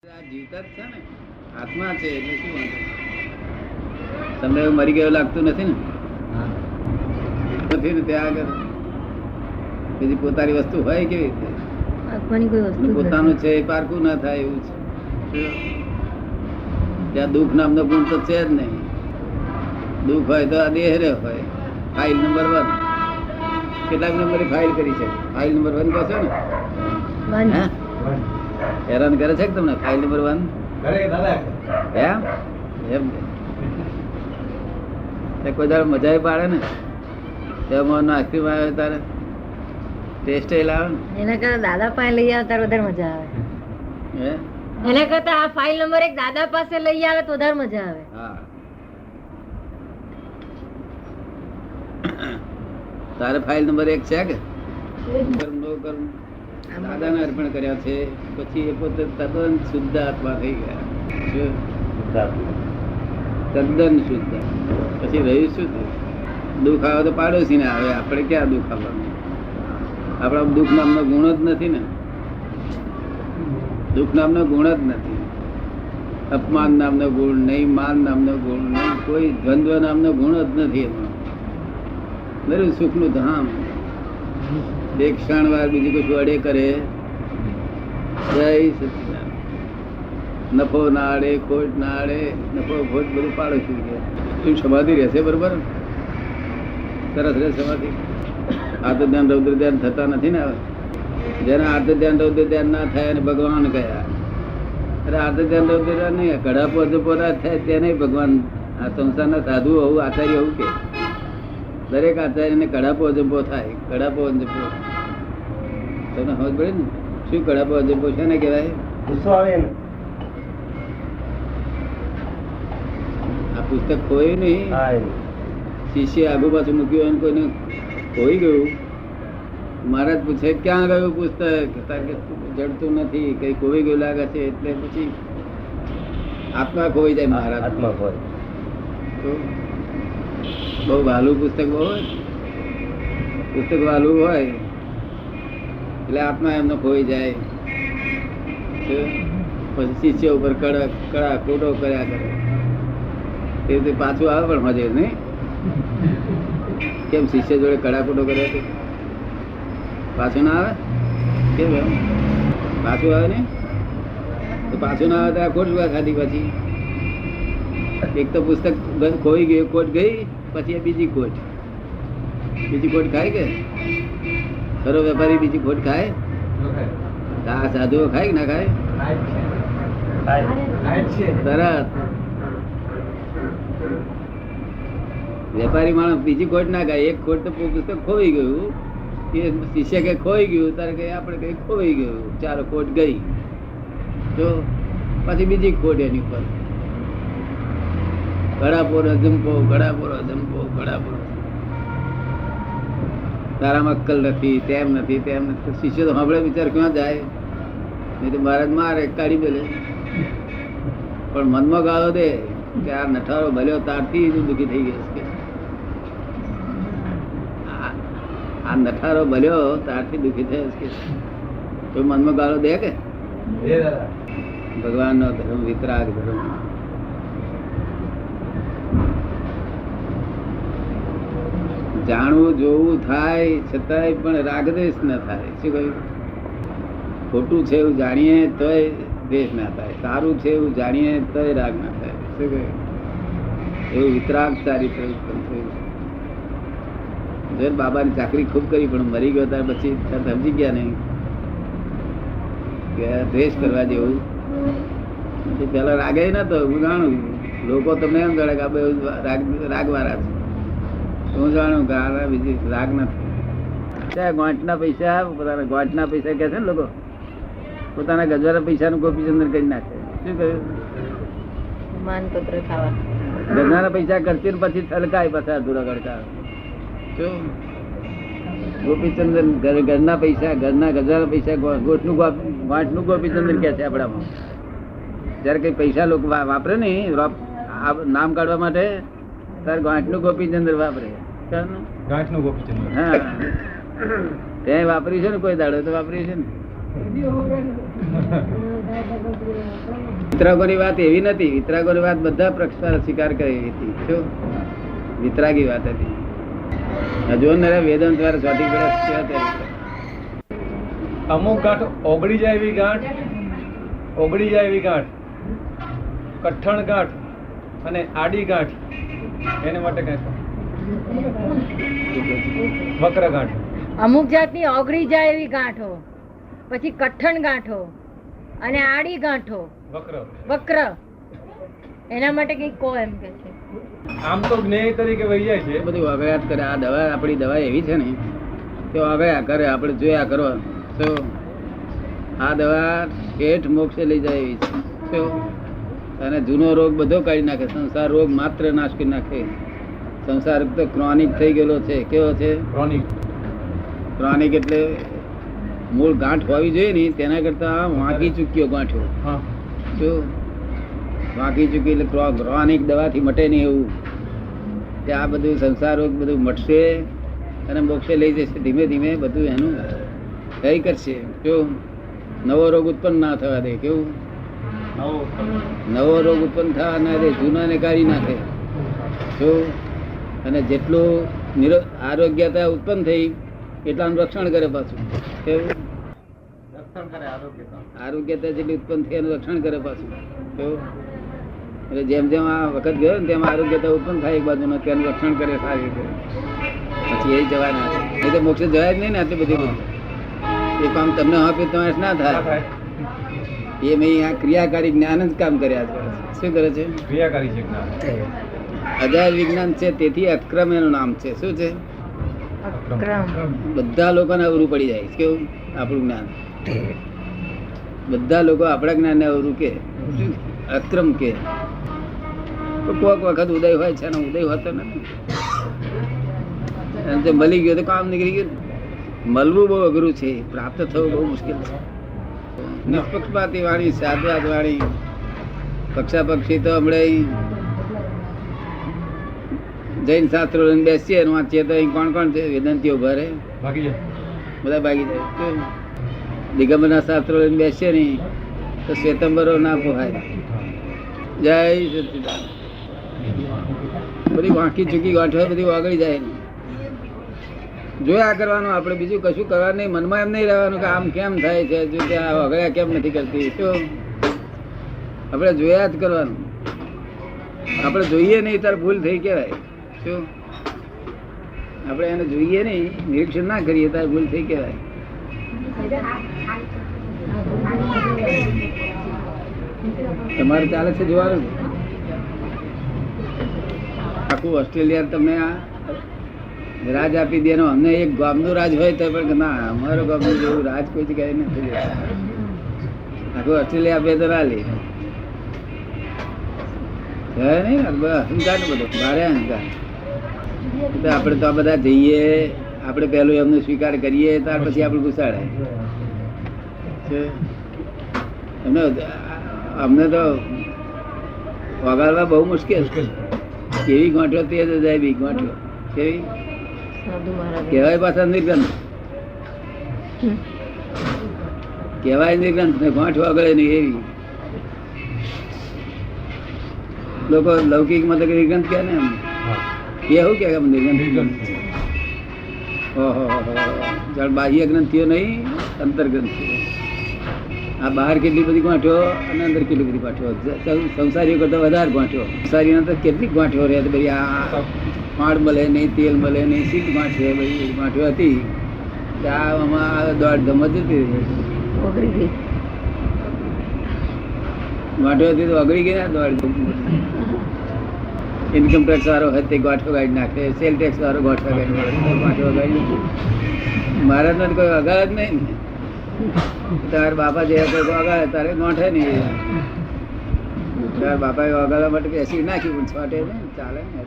જીવતા જ છે ને, આત્મા છે એટલે શું વાંધો? તમને એવું મરી ગયું લાગતું નથી ને? નથી ને ત્યાં આગળ બીજી પોતાની વસ્તુ હોય કેવી રીતે? આત્માની કોઈ વસ્તુ પોતાનું છે એ પારખું ના થાય એવું છે. ત્યાં દુઃખ નામનો ગુણ તો છે જ નહીં. દુઃખ હોય તો આ દેહ રે હોય. ફાઇલ નંબર 1 કેટલાક નંબરની ફાઇલ કરી છે? ફાઇલ નંબર 1 કહો છો ને? હે હેરાન કરે છે કે તમને ફાઇલ નંબર 1? એમ કોઈ દાડો મજા પાડે ને તેમાં આઈસ્ક્રીમ આવે તારે ટેસ્ટ લાવે ને એના કરતા દાદા પાસે લઈ આવે ત્યારે વધારે મજા આવે. હે એના કરતા આ ફાઇલ નંબર 1 દાદા પાસે લઈ આવે તો વધારે મજા આવે. હા તારે ફાઇલ નંબર 1 છે કે કર્મ નો કર્મ દાદાને અર્પણ કર્યા છે, પછી એ પોતે તદ્દન શુદ્ધ આત્મા થઈ ગયા. તદ્દન શુદ્ધ. પછી રહ્યું શું? દુઃખ આવે તો પાડોશી ને આવે, આપણે ક્યાં દુઃખ આવવાનું? આપણા દુઃખ નામનો ગુણ જ નથી ને. દુઃખ નામનો ગુણ જ નથી. અપમાન નામનો ગુણ નહીં, માન નામનો ગુણ નહીં, કોઈ દ્વંદ્વ નામનો ગુણ જ નથી. એમાં દરેક સુખ નું ધામ. એક ક્ષણ વાર બીજું કશું અડે કરે. જય સચિદાનંદ. નફો ના આડે, ખોટ ના આડે. નફો ખોટ બધું પાડોશી કે શું સમાધિ રહેશે? બરોબર સરસ રહે સમાધિ. આર્ત ધ્યાન રૌદ્ર ધ્યાન થતા નથી ને. જેને આર્ત ધ્યાન રૌદ્ર ધ્યાન ના થાય અને ભગવાન કયા? અરે આર્ત ધ્યાન રૌદ્ર ધ્યાન નહીં, કડાપો જપો ના થાય તેને ભગવાન. આ સંસારના સાધુ હોવું, આચાર્ય હોવું કે દરેક આચાર્યને કડાપો અજંપો થાય. કડાપો અજંપો તમને સમજ પડે ને? શું કડાપો અજંપો છે ને કહેવાય? ગુસ્સો આવે ને. આ પુસ્તક ખોયું નહીં. શિષ્ય આગુ પાછું મૂક્યું અને કોઈને ખોઈ ગયું. મહારાજ પૂછે ક્યાં ગયું પુસ્તક? જડતું નથી, કઈ ખોઈ ગયું લાગે છે. એટલે પછી આત્મા ખોઈ જાય. મહારાજ આત્મા ખોય તો બહુ વહાલું પુસ્તક હોય, પુસ્તક વહાલું હોય એટલે આત્મા એમનો ખોઈ જાય. પછી શિષ્ય ઉપર કડા કોટો કર્યા કરે. એ રીતે પાછું આવે પણ મજે નહીં. કેમ શિષ્ય જોડે કડા કોટો કર્યા પાછું ના આવે? કેમ એમ પાછું આવે ને? તો પાછું ના આવે તો આ ખોટ ખાધી. પછી એક તો પુસ્તક ખોઈ ગયું, ખોટ ગઈ, પછી બીજી ખોટ. બીજી ખોટ ખાય કે ખરો વેપારી બીજી ખોટ ખાય? આ સાધુઓ ખાય કે ના ખાય? તરત વેપારી માણસ બીજી ખોટ ના ખાય. એક ખોટ તો પુસ્તક ખોઈ ગયું, એ શિષ્ય કે ખોઈ ગયું, તારે કઈ આપણે કઈ ખોઈ ગયું. ચાલો ખોટ ગઈ તો પછી બીજી ખોટ એની ઉપર. ગળાપોર અજંપો, ગળાપોર અજંપો, ગળાપોર. તારામાં અક્કલ નથી, તેમ નથી, તેમ નથી. શિષ્ય તો સાંભળે વિચાર ક્યાં જાય? નહીં તો મહારાજ મારે કાઢી મેલે. પણ મનમાં ગાળો દે કે આ નઠારો ભલ્યો તારથી જ દુઃખી થઈ ગયો છે. આ નઠારો ભલ્યો તારથી દુઃખી થયો છે. તો મનમાં ગાળો દે કે ભગવાન નો ધર્મ વિતરાગ ધર્મ. જાણવું જોવું થાય છતાંય પણ રાગદ્વેષ ના થાય. શું કહ્યું? ખોટું છે એવું જાણીએ તોય દ્વેષ ના થાય, સારું છે એવું જાણીએ તોય રાગ ના થાય. શું કહ્યું? એવું વિતરાગ ચારિત્ર ઉત્પન્ન થયું. બાબાની ચાકરી ખૂબ કરી પણ મરી ગયો ત્યાર પછી સમજી ગયા નહીં કે દ્વેષ કરવા જેવું. પેલા રાગે નતો. હું જાણું લોકો તમને એમ જાણે કે રાગ વાળા છે. હું જાણું કે આ બીજી રાગ નથી. ગોંઠના પૈસા, પોતાના ગોંઠના પૈસા કે છે ને લોકો, પોતાના ગજવાના પૈસા નું ગોપીચંદન કરી નાખે. શું કહ્યું? માનપત્ર ખાવા ગજવાના પૈસા ખર્ચી પછી છલકાય પાછા અધૂરા ગડકા. શું ગોપીચંદન ઘરના પૈસા, ઘરના ગજવાના પૈસા, ગોંઠનું ગોપીચંદન કે છે આપણામાં. જયારે કઈ પૈસા લોકો વાપરે ને નામ કાઢવા માટે, તારે ગાંઠનું ગોપીચંદ્ર વાપરે. ગાંઠનું ગોપીચંદ્ર. હા ત્યાં વાપર્યું છે ને? કોઈ દાડો તો વાપર્યું છે ને? વિતરાગોની વાત એવી નથી. વિતરાગોની વાત બધા પ્રક્ષાર સ્વીકાર કરે એવી હતી. શું વિતરાગી વાત હતી. હજુ વેદાંત દ્વારા ચોટી પડ્યા. અમુક ગાંઠ ઓગળી જાય એવી ગાંઠ, ઓગળી જાય એવી ગાંઠ, કઠણ ગાંઠ અને આડી ગાંઠ, એને માટે કઈ વક્ર ગાંઠ. અમુક જાતની ઓગળી જાય એવી ગાંઠો, પછી કઠણ ગાંઠો અને આડી ગાંઠો, વક્ર વક્ર, એના માટે કઈક કહો એમ કે છે. આમ તો જ્ઞેય તરીકે વહી જાય છે. એ બધું વગડાટ કરે. આ દવા, આપણી દવા એવી છે ને કે વગડ્યા કરે, આપણે જોયા કરવાનું. તો આ દવા ઠેઠ મોક્ષે લઈ જાય એવી છે. તો અને જૂનો રોગ બધો કાઢી નાખે. સંસાર રોગ માત્ર નાશ કરી નાખે. સંસાર તો ક્રોનિક થઈ ગયેલો છે. કેવો છે? ક્રોનિક. ક્રોનિક એટલે મૂળ ગાંઠ હોવી જોઈએ ને તેના કરતા વાંકી ચૂક્યો ગાંઠો. હા. શું વાંકી ચૂકી એટલે ક્રોનિક દવાથી મટે નહીં એવું. કે આ બધું સંસાર રોગ બધું મટશે અને મોક્ષે લઈ જશે. ધીમે ધીમે બધું એનું થઈ કરશે. જો નવો રોગ ઉત્પન્ન ના થવા દે. કેવું? નવો રોગ ઉત્પન્ન થવા ના દે. જૂનાને કાઢી નાખે. જો અને જેટલું આરોગ્યતા ઉત્પન્ન થઈ એટલાનું રક્ષણ કરે પાછું. કેવું? આરોગ્યતા જેટલી ઉત્પન્ન થઈ એનું રક્ષણ કરે પાછું. કેવું? એટલે જેમ જેમ આ વખત ગયો ને તેમ આરોગ્યતા ઉત્પન્ન થાય એક બાજુ તેનું રક્ષણ કરે સારી રીતે. પછી એ જવાના એ તો મોક્ષ જવાય જ નહીં ને. આટલી બધી એ કામ તમને આપે તમારે ના થાય. એ મેં આ ક્રિયાકારી જ્ઞાન જ કામ કર્યા છે. શું કરે છે? ક્રિયાકારી છે જ્ઞાન. અજાય વિજ્ઞાન છે, તેથી અક્રમ એનું નામ છે. શું છે? બધા લોકોને અવરું પડી જાય. કેવું? આપણું જ્ઞાન બધા લોકો આપણા જ્ઞાન ને અવરું કે અક્રમ કે. કોઈક વખત ઉદય હોય છે, ઉદય હોતો નથી. મળી ગયો તો કામ નીકળી ગયું. મળવું બહુ અઘરું છે, પ્રાપ્ત થવું બહુ મુશ્કેલ છે. નિષ્પક્ષપાતી વાણી, સાદવાદ વાણી, પક્ષા પક્ષી તો હમણાં જૈન શાસ્ત્રો લઈને બેસીએ વાંચીએ તો અહીં કોણ કોણ છે? વેદાંતિઓ ભરે બધા ભાગી જાય. દિગંબરના શાસ્ત્રો લઈને બેસીએ નહીં તો શ્વેતંબરો ના પોહાય. જય સચિદાનંદ. બધી વાંકી ચૂકી ગાંઠો બધી વાગડી જાય. જોયા કરવાનું. આપણે બીજું કશું કરવાનું નહીં. મનમાં એમ નહીં રહેવાનું કે આમ કેમ થાય છે, જો ત્યાં વગડ્યા કેમ નથી કરતી. શું આપણે જોયા જ કરવાનું. આપણે જોઈએ નહીં ત્યારે ભૂલ થઈ કહેવાય. શું આપણે એને જોઈએ નહીં, નિરીક્ષણ ના કરીએ ત્યારે ભૂલ થઈ કહેવાય. તમારે ચાલે છે જોવાનું. આખું ઓસ્ટ્રેલિયા તમને આ રાજ આપી દે. અમને એક ગામનું રાજ હોય તો પણ ના, અમારો ગામનું જેવું રાજ કોઈ જગ્યાએ નથી. આખું ઓસ્ટ્રેલિયા આપે તો ના લે. નહીં અહંકાર ને બધો મારે અહંકાર. આપણે તો આ બધા જઈએ, આપણે પેલું એમનો સ્વીકાર કરીએ ત્યાર પછી આપણે ઘુસાડે. અમને તો વગાડવા બહુ મુશ્કેલ. કેવી ગાંઠો તે જાય બી ગાંઠો કેવી કહેવાય. પાછા નિર્ગ્રંથ કહેવાય. નિર્ગ્રંથ ને ગાંઠ વગડે નહીં એવી. લોકો લૌકિક માં તો નિર્ગ્રંથ કે ને એમ એવું કે નિર્ગ્રંથ. ઓહો બાહ્ય ગ્રંથિઓ નહીં, અંતર ગ્રંથિઓ. આ બહાર કેટલી બધી ગાંઠો અને અંદર કેટલી બધી ગાંઠો. સંસારીઓ કરતા વધારે ગાંઠો. સંસારીઓ તો કેટલીક ગાંઠો રહે. બધી આ ફાળ મળે નહીં, તેલ મળે નહીં, સીટ ગાંઠો બધી ગાંઠો હતી. આમાં દોડ ધમત જતી ઓગળી ગઈ. ગાંઠો હતી તો ઓગળી ગઈ ને દોડ. ઇન્કમ ટેક્સ વાળો હોય તે ગાંઠો ગાડી નાખે, સેલ ટેક્સ વાળો ગાંઠો ગાડી નાખે, ગાંઠો ગાડી. મહારાજ ને કોઈ વગાડ જ નહીં. તાર બાપા જે કોઈ વગાડે તારે ગાંઠે નહીં. તાર બાપા વગાડવા માટે બેસી નાખ્યું પણ છોટે ને ચાલે ને.